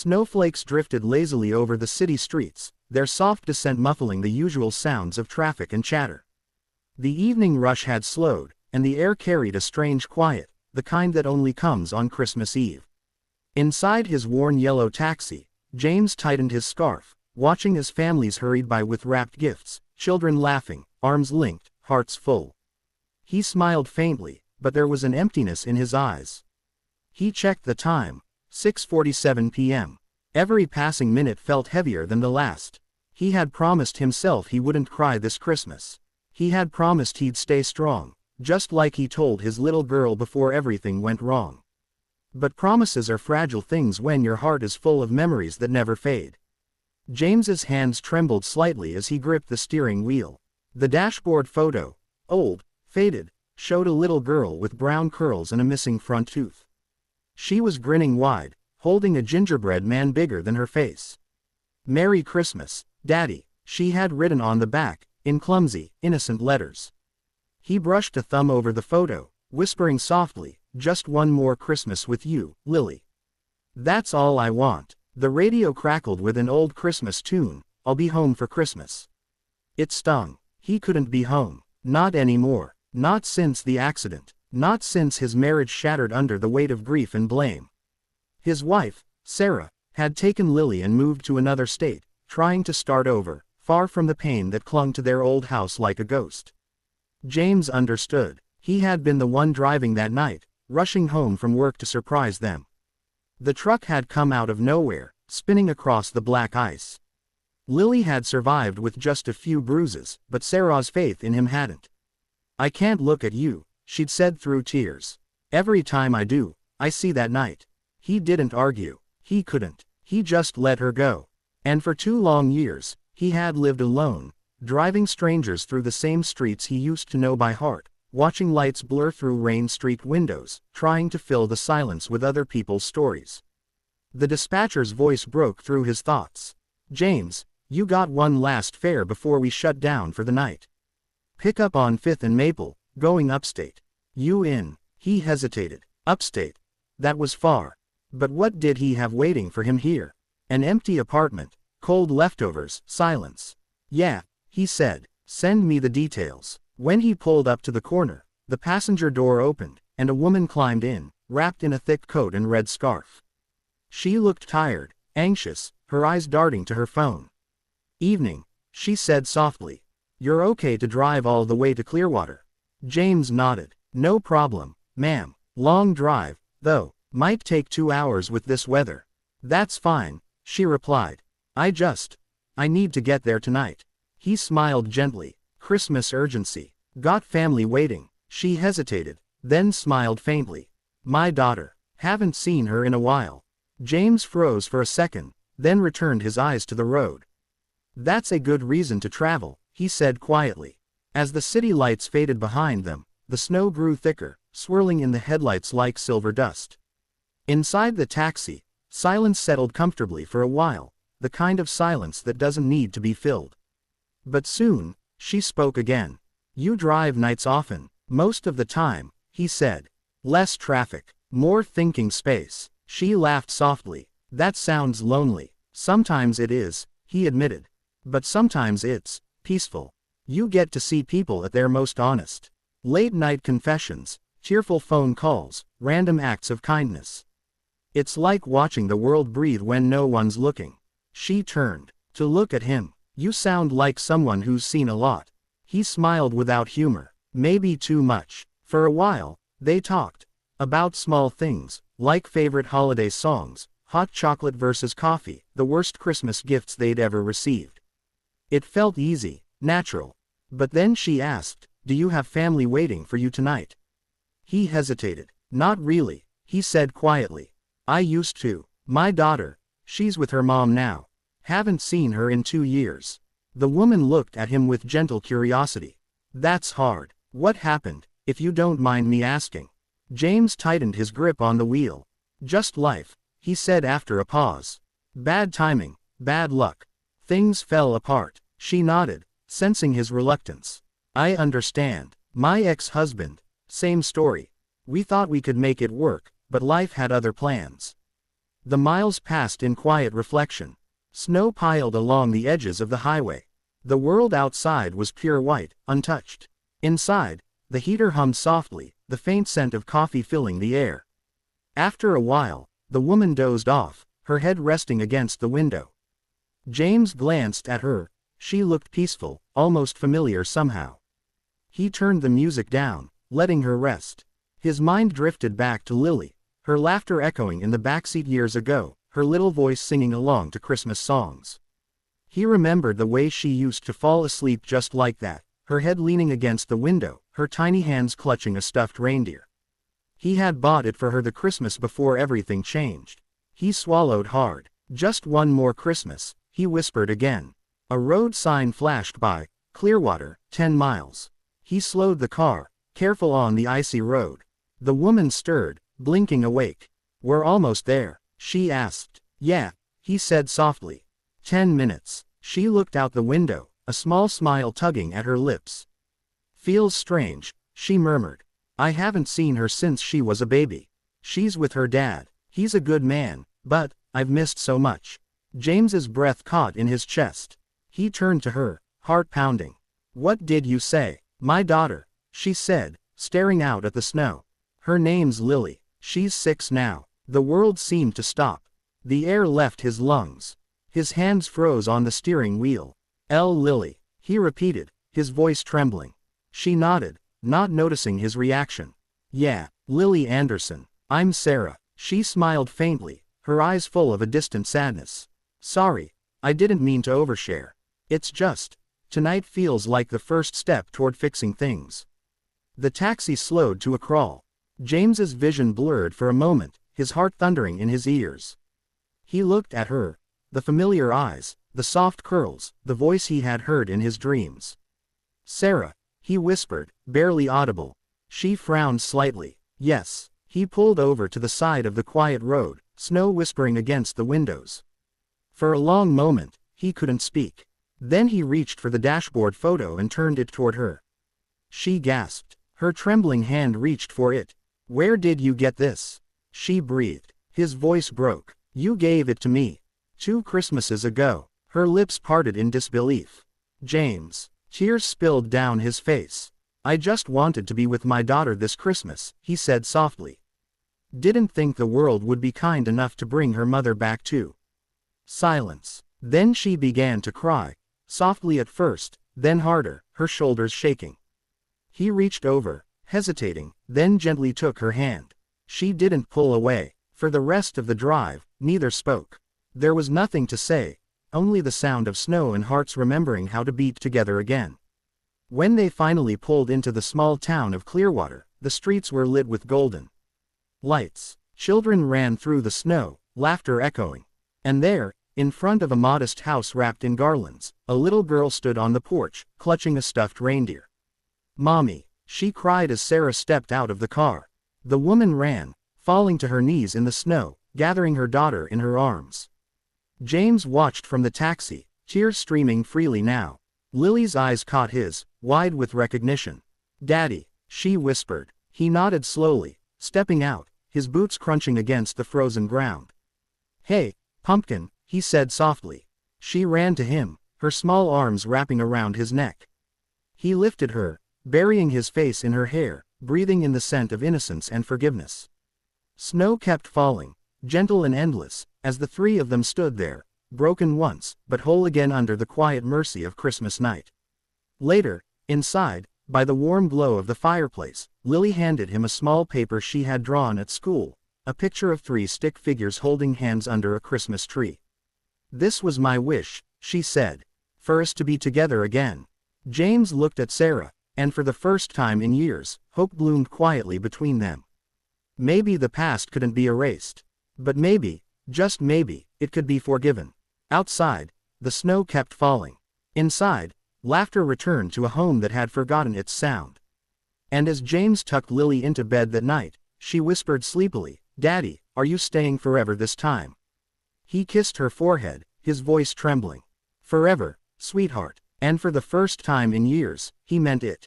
Snowflakes drifted lazily over the city streets, their soft descent muffling the usual sounds of traffic and chatter. The evening rush had slowed, and the air carried a strange quiet, the kind that only comes on Christmas Eve. Inside his worn yellow taxi, James tightened his scarf, watching as families hurried by with wrapped gifts, children laughing, arms linked, hearts full. He smiled faintly, but there was an emptiness in his eyes. He checked the time, 6:47 p.m. Every passing minute felt heavier than the last. He had promised himself he wouldn't cry this Christmas. He had promised he'd stay strong, just like he told his little girl before everything went wrong. But promises are fragile things when your heart is full of memories that never fade. James's hands trembled slightly as he gripped the steering wheel. The dashboard photo, old, faded, showed a little girl with brown curls and a missing front tooth. She was grinning wide, holding a gingerbread man bigger than her face. "Merry Christmas, Daddy," she had written on the back, in clumsy, innocent letters. He brushed a thumb over the photo, whispering softly, "Just one more Christmas with you, Lily. That's all I want." The radio crackled with an old Christmas tune, "I'll be home for Christmas." It stung. He couldn't be home. Not anymore. Not since the accident. Not since his marriage shattered under the weight of grief and blame. His wife, Sarah, had taken Lily and moved to another state, trying to start over, far from the pain that clung to their old house like a ghost. James understood. He had been the one driving that night, rushing home from work to surprise them. The truck had come out of nowhere, spinning across the black ice. Lily had survived with just a few bruises, but Sarah's faith in him hadn't. "I can't look at you," she'd said through tears. "Every time I do, I see that night." He didn't argue. He couldn't. He just let her go. And for 2 long years, he had lived alone, driving strangers through the same streets he used to know by heart, watching lights blur through rain-streaked windows, trying to fill the silence with other people's stories. The dispatcher's voice broke through his thoughts. "James, you got one last fare before we shut down for the night. Pick up on 5th and Maple, going upstate." "You in?" He hesitated. Upstate. That was far. But what did he have waiting for him here? An empty apartment, cold leftovers, silence. "Yeah," he said. "Send me the details." When he pulled up to the corner, the passenger door opened, and a woman climbed in, wrapped in a thick coat and red scarf. She looked tired, anxious, her eyes darting to her phone. "Evening," she said softly. "You're okay to drive all the way to Clearwater?" James nodded. "No problem, ma'am. Long drive, though. Might take 2 hours with this weather." "That's fine," she replied. I need to get there tonight." He smiled gently. Christmas urgency. Got family waiting." She hesitated, then smiled faintly. "My daughter. Haven't seen her in a while." James froze for a second, then returned his eyes to the road. "That's a good reason to travel," he said quietly. As the city lights faded behind them, the snow grew thicker, swirling in the headlights like silver dust. Inside the taxi, silence settled comfortably for a while, the kind of silence that doesn't need to be filled. But soon, she spoke again. "You drive nights often?" "Most of the time," he said. "Less traffic, more thinking space." She laughed softly. "That sounds lonely." "Sometimes it is," he admitted. "But sometimes it's peaceful. You get to see people at their most honest. Late-night confessions, tearful phone calls, random acts of kindness. It's like watching the world breathe when no one's looking." She turned to look at him. "You sound like someone who's seen a lot." He smiled without humor. "Maybe too much." For a while, they talked about small things, like favorite holiday songs, hot chocolate versus coffee, the worst Christmas gifts they'd ever received. It felt easy, natural. But then she asked, "Do you have family waiting for you tonight?" He hesitated. "Not really," he said quietly. "I used to. My daughter. She's with her mom now. Haven't seen her in 2 years." The woman looked at him with gentle curiosity. "That's hard. What happened, if you don't mind me asking?" James tightened his grip on the wheel. "Just life," he said after a pause. "Bad timing, bad luck. Things fell apart." She nodded, sensing his reluctance. "I understand. My ex-husband, same story. We thought we could make it work, but life had other plans." The miles passed in quiet reflection. Snow piled along the edges of the highway. The world outside was pure white, untouched. Inside, the heater hummed softly, the faint scent of coffee filling the air. After a while, the woman dozed off, her head resting against the window. James glanced at her. She looked peaceful, almost familiar somehow. He turned the music down, letting her rest. His mind drifted back to Lily, her laughter echoing in the backseat years ago, her little voice singing along to Christmas songs. He remembered the way she used to fall asleep just like that, her head leaning against the window, her tiny hands clutching a stuffed reindeer. He had bought it for her the Christmas before everything changed. He swallowed hard. Just one more Christmas, he whispered again. A road sign flashed by, Clearwater, 10 miles. He slowed the car, careful on the icy road. The woman stirred, blinking awake. We're almost there, she asked. Yeah, he said softly. 10 minutes. She looked out the window, a small smile tugging at her lips. Feels strange, she murmured. I haven't seen her since she was a baby. She's with her dad. He's a good man, but I've missed so much. James's breath caught in his chest. He turned to her, heart pounding. What did you say? My daughter, she said, staring out at the snow. Her name's Lily. She's 6 now. The world seemed to stop. The air left his lungs. His hands froze on the steering wheel. Lily, he repeated, his voice trembling. She nodded, not noticing his reaction. Yeah, Lily Anderson. I'm Sarah. She smiled faintly, her eyes full of a distant sadness. Sorry, I didn't mean to overshare. It's just, tonight feels like the first step toward fixing things. The taxi slowed to a crawl. James's vision blurred for a moment, his heart thundering in his ears. He looked at her. The familiar eyes, the soft curls, the voice he had heard in his dreams. Sarah, he whispered, barely audible. She frowned slightly. Yes. He pulled over to the side of the quiet road, snow whispering against the windows. For a long moment, he couldn't speak. Then he reached for the dashboard photo and turned it toward her. She gasped. Her trembling hand reached for it. Where did you get this? She breathed. His voice broke. You gave it to me. 2 Christmases ago. Her lips parted in disbelief. James. Tears spilled down his face. I just wanted to be with my daughter this Christmas, he said softly. Didn't think the world would be kind enough to bring her mother back too. Silence. Then she began to cry. Softly at first, then harder, her shoulders shaking. He reached over, hesitating, then gently took her hand. She didn't pull away. For the rest of the drive, neither spoke. There was nothing to say, only the sound of snow and hearts remembering how to beat together again. When they finally pulled into the small town of Clearwater, the streets were lit with golden lights. Children ran through the snow, laughter echoing. And there, in front of a modest house wrapped in garlands, a little girl stood on the porch, clutching a stuffed reindeer. Mommy, she cried as Sarah stepped out of the car. The woman ran, falling to her knees in the snow, gathering her daughter in her arms. James watched from the taxi, tears streaming freely now. Lily's eyes caught his, wide with recognition. Daddy, she whispered. He nodded slowly, stepping out, his boots crunching against the frozen ground. Hey, pumpkin, he said softly. She ran to him, her small arms wrapping around his neck. He lifted her, burying his face in her hair, breathing in the scent of innocence and forgiveness. Snow kept falling, gentle and endless, as the 3 of them stood there, broken once, but whole again under the quiet mercy of Christmas night. Later, inside, by the warm glow of the fireplace, Lily handed him a small paper she had drawn at school, a picture of 3 stick figures holding hands under a Christmas tree. This was my wish, she said, for us to be together again. James looked at Sarah, and for the first time in years, hope bloomed quietly between them. Maybe the past couldn't be erased. But maybe, just maybe, it could be forgiven. Outside, the snow kept falling. Inside, laughter returned to a home that had forgotten its sound. And as James tucked Lily into bed that night, she whispered sleepily, Daddy, are you staying forever this time? He kissed her forehead, his voice trembling. Forever, sweetheart. And for the first time in years, he meant it.